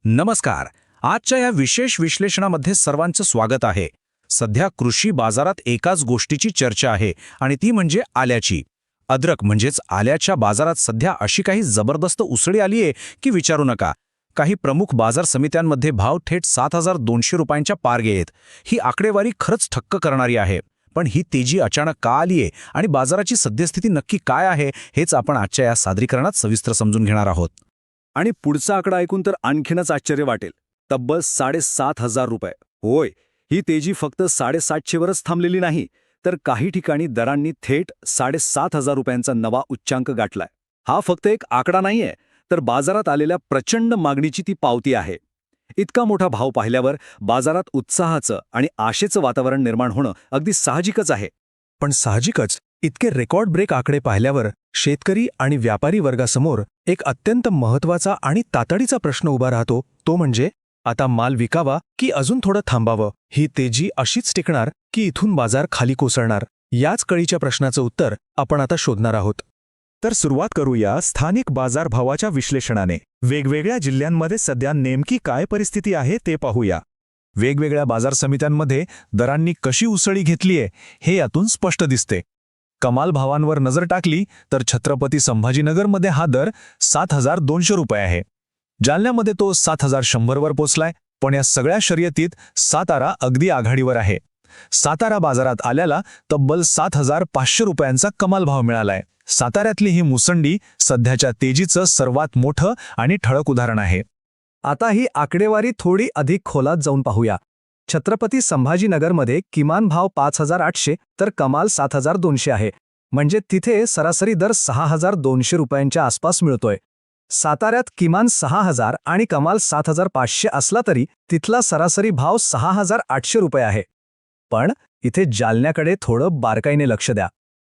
नमस्कार. आजच्या या विशेष विश्लेषणामध्ये सर्वांचं स्वागत आहे. सध्या कृषी बाजारात एकाच गोष्टीची चर्चा आहे आणि ती म्हणजे आल्याची. अद्रक म्हणजेच आल्याच्या बाजारात सध्या अशी काही जबरदस्त उसळी आली आहे की विचारू नका. काही प्रमुख बाजार समित्यांमध्ये भाव थेट 7,200 रुपयांच्या पार गेलेत. ही आकडेवारी खरंच थक्क करणारी आहे. पण ही तेजी अचानक का आली आहे आणि बाजाराची सद्यस्थिती नक्की काय आहे हेच आपण आजच्या या सादरीकरणात सविस्तर समजून घेणार आहोत. आणि पुढचा आकडा ऐकून तर आणखीनच आश्चर्य वाटेल. तब्बल 7,500 रुपये. होय, ही तेजी फक्त 750 वरच थांबलेली नाही, तर काही ठिकाणी दरांनी थेट 7,500 रुपयांचा नवा उच्चांक गाठलाय. हा फक्त एक आकडा नाहीये, तर बाजारात आलेल्या प्रचंड मागणीची ती पावती आहे. इतका मोठा भाव पाहिल्यावर बाजारात उत्साहाचं आणि आशेचं वातावरण निर्माण होणं अगदी साहजिकच आहे. पण साहजिकच इतके रेकॉर्ड ब्रेक आकडे पाहिल्यावर शेतकरी आणि व्यापारी वर्गासमोर एक अत्यंत महत्त्वाचा आणि तातडीचा प्रश्न उभा राहतो. तो म्हणजे आता माल विकावा की अजून थोडं थांबावं? ही तेजी अशीच टिकणार की इथून बाजार खाली कोसळणार? याच कळीच्या प्रश्नाचं उत्तर आपण आता शोधणार आहोत. तर सुरुवात करूया स्थानिक बाजारभावाच्या विश्लेषणाने. वेगवेगळ्या जिल्ह्यांमध्ये सध्या नेमकी काय परिस्थिती आहे ते पाहूया. वेगवेगळ्या बाजार समित्यांमध्ये दरांनी कशी उसळी घेतलीये हे यातून स्पष्ट दिसते. कमाल भावांवर नजर टाकली तर छत्रपती संभाजीनगरमध्ये हा दर 7,200 रुपये आहे. जालन्यामध्ये तो 7,100 वर पोचलाय. पण या सगळ्या शर्यतीत सातारा अगदी आघाडीवर आहे. सातारा बाजारात आल्याला तब्बल 7,500 रुपयांचा कमाल भाव मिळालाय. साताऱ्यातली ही मुसंडी सध्याच्या तेजीचं सर्वात मोठं आणि ठळक उदाहरण आहे. आता ही आकडेवारी थोडी अधिक खोलात जाऊन पाहूया. छत्रपती संभाजीनगरमध्ये किमान भाव 5,800 तर कमाल 7,200 आहे. म्हणजे तिथे सरासरी दर 6,200 रुपयांच्या आसपास मिळतोय. साताऱ्यात किमान 6,000 आणि कमाल 7,500 असला तरी तिथला सरासरी भाव 6,800 रुपये आहे. पण इथे जालन्याकडे थोडं बारकाईने लक्ष द्या.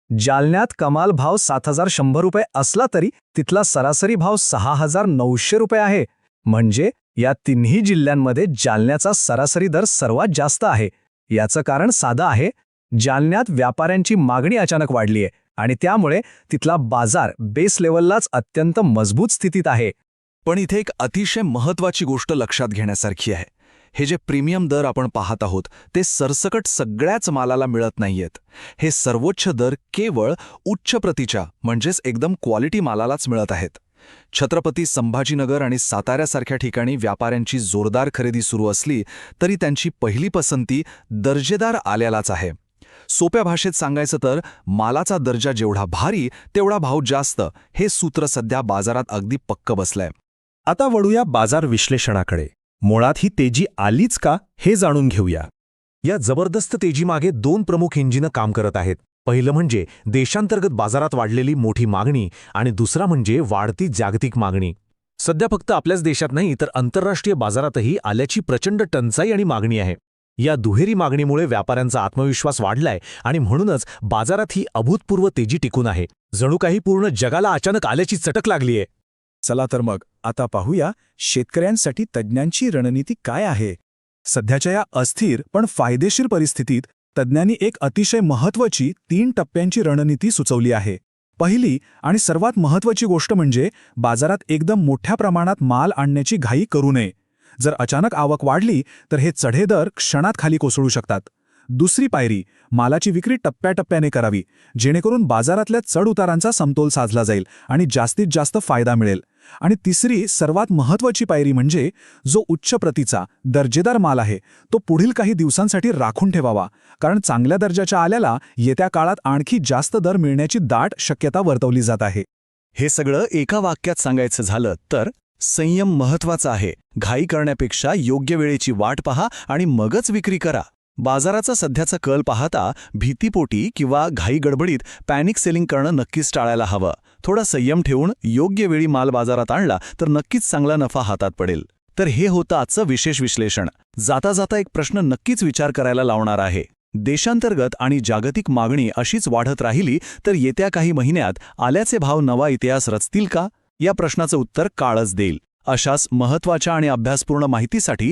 जालन्यात कमाल भाव 7,100 रुपये असला तरी तिथला सरासरी भाव 6,900 रुपये आहे. म्हणजे या तिन्ही जिल्ह्यांमध्ये जालन्याचा सरासरी दर सर्वात जास्त आहे. याचं कारण साधं आहे. जालन्यात व्यापाऱ्यांची मागणी अचानक वाढली आहे आणि त्यामुळे तिथला बाजार बेस लेव्हललाच अत्यंत मजबूत स्थितीत आहे. पण इथे एक अतिशय महत्त्वाची गोष्ट लक्षात घेण्यासारखी आहे. हे जे प्रीमियम दर आपण पाहत आहोत ते सरसकट सगळ्याच मालाला मिळत नाहीयेत. हे सर्वोच्च दर केवळ उच्च प्रतीच्या म्हणजेच एकदम क्वालिटी मालालाच मिळत आहेत. छत्रपती संभाजीनगर आणि साताऱ्यासारख्या ठिकाणी व्यापाऱ्यांची जोरदार खरेदी सुरू असली तरी त्यांची पहिली पसंती दर्जेदार आल्यालाच आहे. सोप्या भाषेत सांगायचं तर मालाचा दर्जा जेवढा भारी तेवढा भाव जास्त, हे सूत्र सध्या बाजारात अगदी पक्क बसलंय. आता वळूया बाजार विश्लेषणाकडे. मुळात ही तेजी आलीच का हे जाणून घेऊया. या जबरदस्त तेजीमागे दोन प्रमुख इंजिनं काम करत आहेत. पहिलं म्हणजे देशांतर्गत बाजारात वाढलेली मोठी मागणी आणि दुसरा म्हणजे वाढती जागतिक मागणी. सध्या फक्त आपल्याच देशात नाही तर आंतरराष्ट्रीय बाजारातही आल्याची प्रचंड टंचाई आणि मागणी आहे. या दुहेरी मागणीमुळे व्यापाऱ्यांचा आत्मविश्वास वाढलाय आणि म्हणूनच बाजारात ही अभूतपूर्व तेजी टिकून आहे. जणू काही पूर्ण जगाला अचानक आल्याची चटक लागलीये. चला तर मग आता पाहूया शेतकऱ्यांसाठी तज्ज्ञांची रणनीती काय आहे. सध्याच्या या अस्थिर पण फायदेशीर परिस्थितीत तज्ज्ञांनी एक अतिशय महत्त्वाची 3 टप्प्यांची रणनीती सुचवली आहे. पहिली आणि सर्वात महत्त्वाची गोष्ट म्हणजे बाजारात एकदम मोठ्या प्रमाणात माल आणण्याची घाई करू नये. जर अचानक आवक वाढली तर हे चढे दर क्षणात खाली कोसळू शकतात. दुसरी पायरी, मालाची विक्री टप्प्याटप्प्याने करावी, जेणेकरून बाजारातल्या चढउतारांचा समतोल साधला जाईल आणि जास्तीत जास्त फायदा मिळेल. आणि तिसरी सर्वात महत्त्वाची पायरी म्हणजे जो उच्च प्रतीचा दर्जेदार माल आहे तो पुढील काही दिवसांसाठी राखून ठेवावा, कारण चांगल्या दर्जाच्या आल्याला येत्या काळात आणखी जास्त दर मिळण्याची दाट शक्यता वर्तवली जात आहे. हे सगळं एका वाक्यात सांगायचं झालं तर संयम महत्त्वाचा आहे. घाई करण्यापेक्षा योग्य वेळेची वाट पहा आणि मगच विक्री करा. बाजाराचा सध्याचा कल पाहता भीतीपोटी किंवा घाई गडबडीत पॅनिक सेलिंग करणं नक्कीच टाळायला हवं. थोडा संयम ठेवून योग्य वेळी माल बाजारात आणला तर नक्कीच चांगला नफा हातात पडेल. तर हे होतं आजचं विशेष विश्लेषण. जाता जाता एक प्रश्न नक्कीच विचार करायला लावणार आहे. देशांतर्गत आणि जागतिक मागणी अशीच वाढत राहिली तर येत्या काही महिन्यात आल्याचे भाव नवा इतिहास रचतील का? या प्रश्नाचं उत्तर काळच देईल. अशाच महत्त्वाच्या आणि अभ्यासपूर्ण माहितीसाठी